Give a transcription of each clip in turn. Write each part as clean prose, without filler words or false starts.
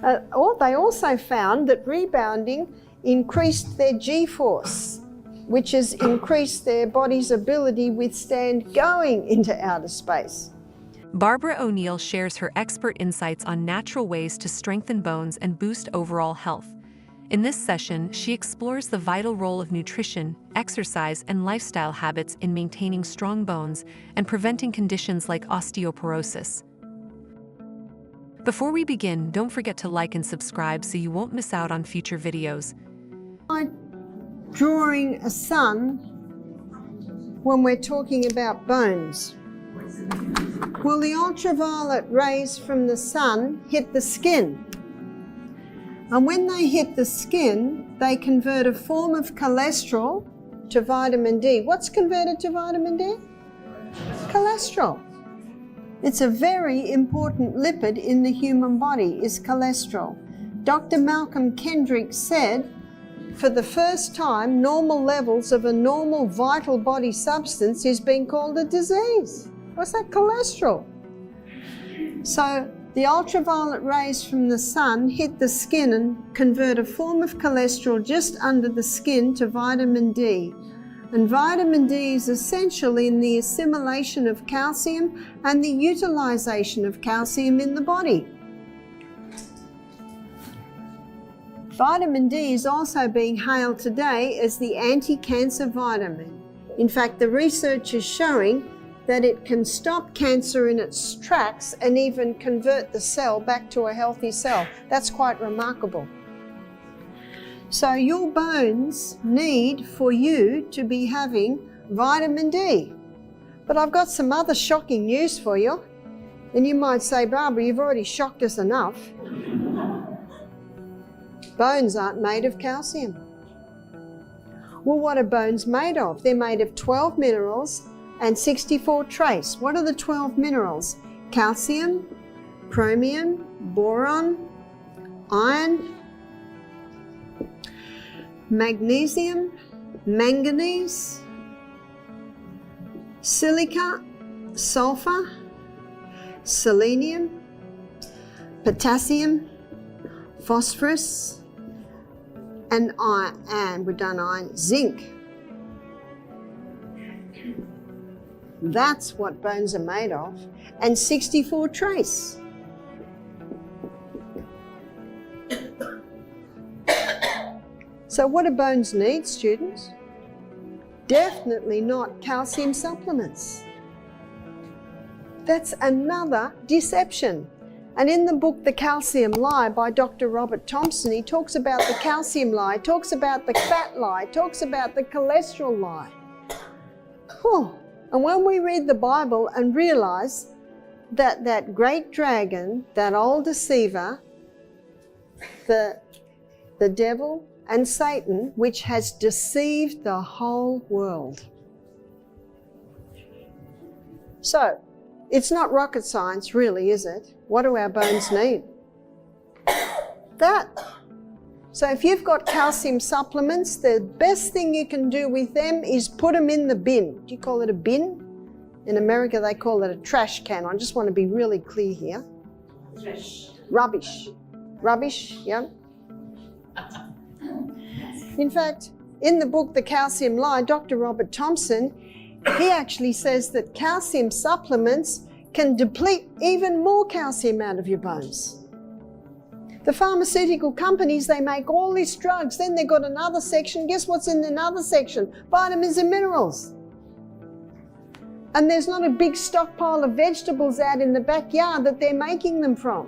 They also found that rebounding increased their G-force, which has increased their body's ability to withstand going into outer space. Barbara O'Neill shares her expert insights on natural ways to strengthen bones and boost overall health. In this session, she explores the vital role of nutrition, exercise, and lifestyle habits in maintaining strong bones and preventing conditions like osteoporosis. Before we begin, don't forget to like and subscribe so you won't miss out on future videos. Drawing a sun when we're talking about bones. Well, the ultraviolet rays from the sun hit the skin. And when they hit the skin, they convert a form of cholesterol to vitamin D. What's converted to vitamin D? Cholesterol. It's a very important lipid in the human body, is cholesterol. Dr. Malcolm Kendrick said, for the first time, normal levels of a normal vital body substance is being called a disease. What's that? Cholesterol. So the ultraviolet rays from the sun hit the skin and convert a form of cholesterol just under the skin to vitamin D. And vitamin D is essential in the assimilation of calcium and the utilization of calcium in the body. Vitamin D is also being hailed today as the anti-cancer vitamin. In fact, the research is showing that it can stop cancer in its tracks and even convert the cell back to a healthy cell. That's quite remarkable. So your bones need for you to be having vitamin D. But I've got some other shocking news for you. And you might say, Barbara, you've already shocked us enough. Bones aren't made of calcium. Well, what are bones made of? They're made of 12 minerals and 64 trace. What are the 12 minerals? Calcium, chromium, boron, iron, magnesium, manganese, silica, sulfur, selenium, potassium, phosphorus, and iron, and we've done iron, zinc. That's what bones are made of, and 64 trace. So what do bones need, students? Definitely not calcium supplements. That's another deception. And in the book, The Calcium Lie by Dr. Robert Thompson, he talks about the calcium lie, talks about the fat lie, talks about the cholesterol lie. Whew. And when we read the Bible and realize that that great dragon, that old deceiver, the devil and Satan, which has deceived the whole world. So, it's not rocket science really, is it? What do our bones need? That. So if you've got calcium supplements, the best thing you can do with them is put them in the bin. Do you call it a bin? In America they call it a trash can. I just want to be really clear here. Trash. Rubbish. Rubbish, yeah. In fact, in the book The Calcium Lie, Dr. Robert Thompson, he actually says that calcium supplements can deplete even more calcium out of your bones. The pharmaceutical companies, they make all these drugs, then they've got another section. Guess what's in another section? Vitamins and minerals. And there's not a big stockpile of vegetables out in the backyard that they're making them from.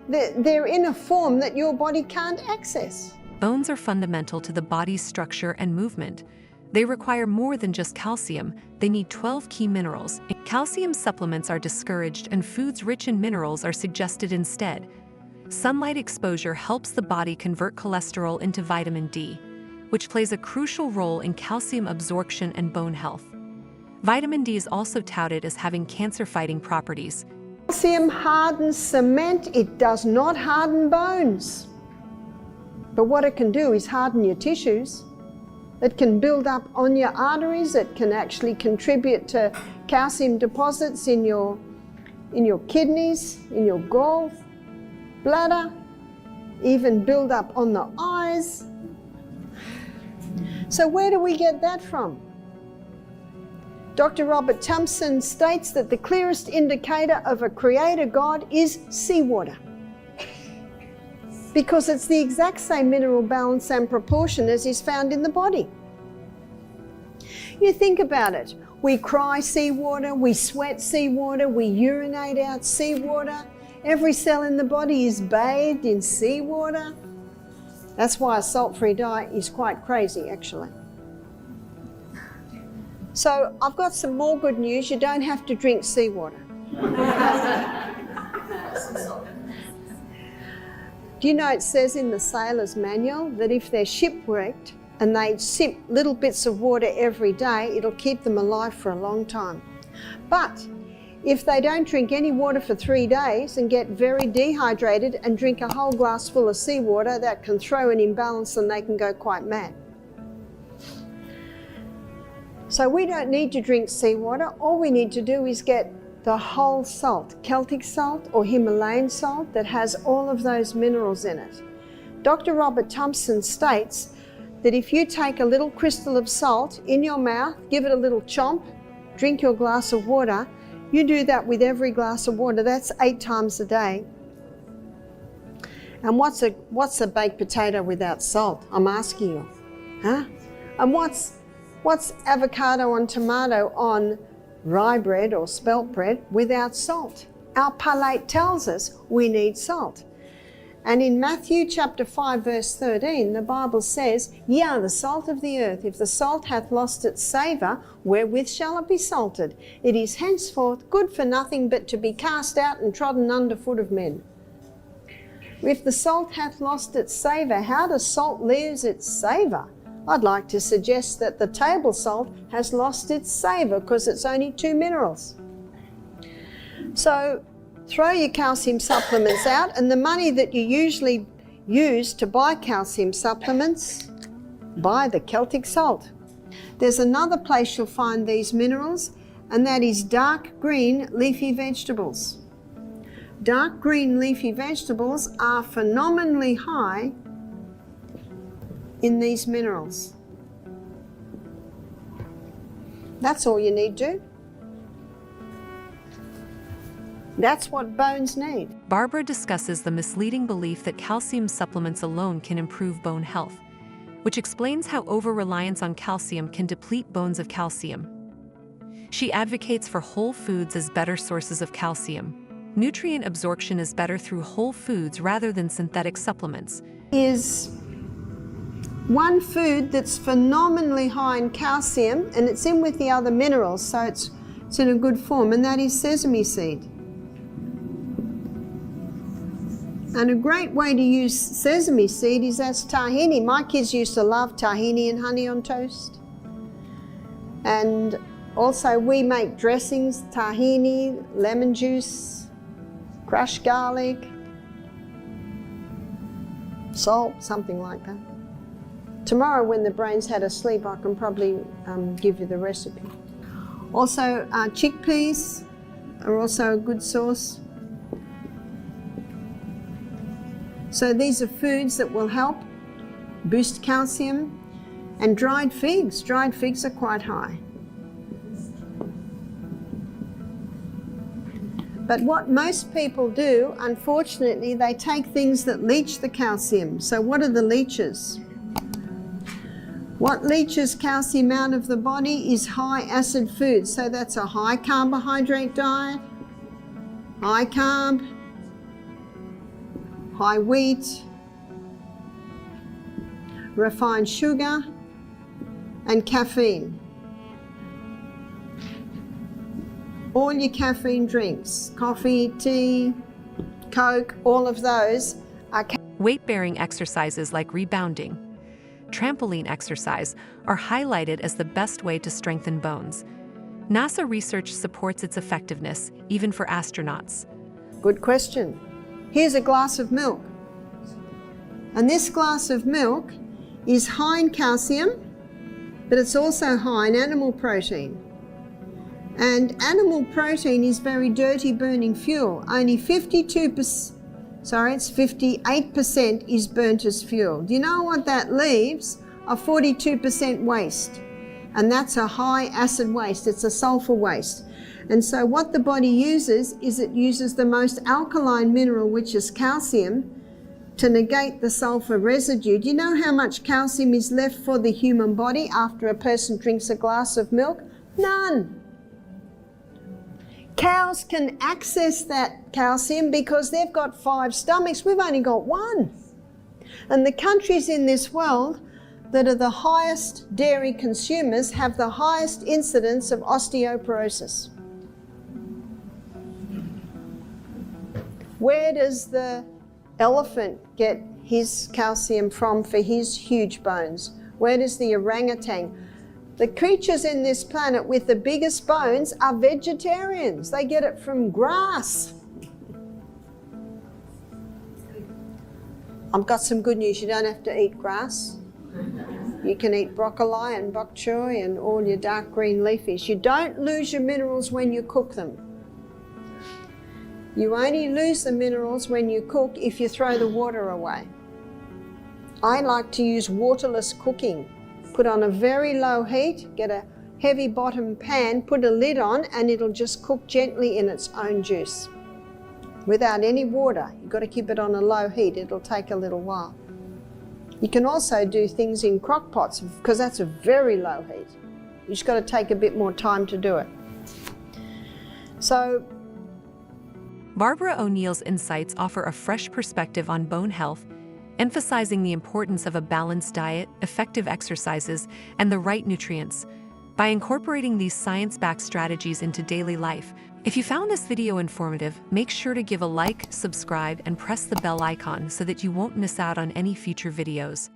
They're in a form that your body can't access. Bones are fundamental to the body's structure and movement. They require more than just calcium. They need 12 key minerals. Calcium supplements are discouraged and foods rich in minerals are suggested instead. Sunlight exposure helps the body convert cholesterol into vitamin D, which plays a crucial role in calcium absorption and bone health. Vitamin D is also touted as having cancer-fighting properties. Calcium hardens cement, it does not harden bones. But what it can do is harden your tissues. It can build up on your arteries, it can actually contribute to calcium deposits in your kidneys, in your gall bladder, even build up on the eyes. So where do we get that from? Dr. Robert Thompson states that the clearest indicator of a creator God is seawater, because it's the exact same mineral balance and proportion as is found in the body. You think about it. We cry seawater, we sweat seawater, we urinate out seawater. Every cell in the body is bathed in seawater. That's why a salt-free diet is quite crazy, actually. So I've got some more good news. You don't have to drink seawater. Do you know it says in the sailor's manual that if they're shipwrecked and they sip little bits of water every day, it'll keep them alive for a long time. But if they don't drink any water for 3 days and get very dehydrated and drink a whole glass full of seawater, that can throw an imbalance and they can go quite mad. So we don't need to drink seawater. All we need to do is get the whole salt, Celtic salt or Himalayan salt, that has all of those minerals in it. Dr. Robert Thompson states that if you take a little crystal of salt in your mouth, give it a little chomp, drink your glass of water, you do that with every glass of water. That's 8 times a day. And what's a baked potato without salt? I'm asking you. Huh? And what's avocado and tomato on rye bread or spelt bread without salt? Our palate tells us we need salt. And in Matthew chapter 5 verse 13, the Bible says, "Ye are the salt of the earth. If the salt hath lost its savour, wherewith shall it be salted? It is henceforth good for nothing but to be cast out and trodden under foot of men." If the salt hath lost its savour, how does salt lose its savour? I'd like to suggest that the table salt has lost its savour because it's only 2 minerals. So throw your calcium supplements out, and the money that you usually use to buy calcium supplements, buy the Celtic salt. There's another place you'll find these minerals, and that is dark green leafy vegetables. Dark green leafy vegetables are phenomenally high in these minerals. That's all you need to do. That's what bones need. Barbara discusses the misleading belief that calcium supplements alone can improve bone health, which explains how over-reliance on calcium can deplete bones of calcium. She advocates for whole foods as better sources of calcium. Nutrient absorption is better through whole foods rather than synthetic supplements. Is one food that's phenomenally high in calcium, and it's in with the other minerals, so it's in a good form, and that is sesame seed. And a great way to use sesame seed is as tahini. My kids used to love tahini and honey on toast. And also we make dressings, tahini, lemon juice, crushed garlic, salt, something like that. Tomorrow when the brain's had a sleep, I can probably give you the recipe. Also chickpeas are also a good source. So these are foods that will help boost calcium. And dried figs. Dried figs are quite high. But what most people do, unfortunately, they take things that leach the calcium. So what are the leaches? What leaches calcium out of the body is high acid foods. So that's a high carbohydrate diet, high carb, high wheat, refined sugar, and caffeine. All your caffeine drinks, coffee, tea, Coke, all of those are weight-bearing exercises like rebounding, trampoline exercise are highlighted as the best way to strengthen bones. NASA research supports its effectiveness, even for astronauts. Good question. Here's a glass of milk. And this glass of milk is high in calcium, but it's also high in animal protein. And animal protein is very dirty burning fuel. Only 52%, sorry, it's 58% is burnt as fuel. Do you know what that leaves? A 42% waste. And that's a high acid waste. It's a sulfur waste. And so what the body uses is it uses the most alkaline mineral, which is calcium, to negate the sulfur residue. Do you know how much calcium is left for the human body after a person drinks a glass of milk? None. Cows can access that calcium because they've got 5 stomachs. We've only got 1. And the countries in this world that are the highest dairy consumers have the highest incidence of osteoporosis. Where does the elephant get his calcium from for his huge bones? Where does the orangutan? The creatures in this planet with the biggest bones are vegetarians. They get it from grass. I've got some good news. You don't have to eat grass. You can eat broccoli and bok choy and all your dark green leafies. You don't lose your minerals when you cook them. You only lose the minerals when you cook if you throw the water away. I like to use waterless cooking. Put on a very low heat, get a heavy bottom pan, put a lid on, and it'll just cook gently in its own juice without any water. You've got to keep it on a low heat. It'll take a little while. You can also do things in crock pots because that's a very low heat. You just got to take a bit more time to do it. So Barbara O'Neill's insights offer a fresh perspective on bone health, emphasizing the importance of a balanced diet, effective exercises, and the right nutrients. By incorporating these science-backed strategies into daily life, if you found this video informative, make sure to give a like, subscribe, and press the bell icon so that you won't miss out on any future videos.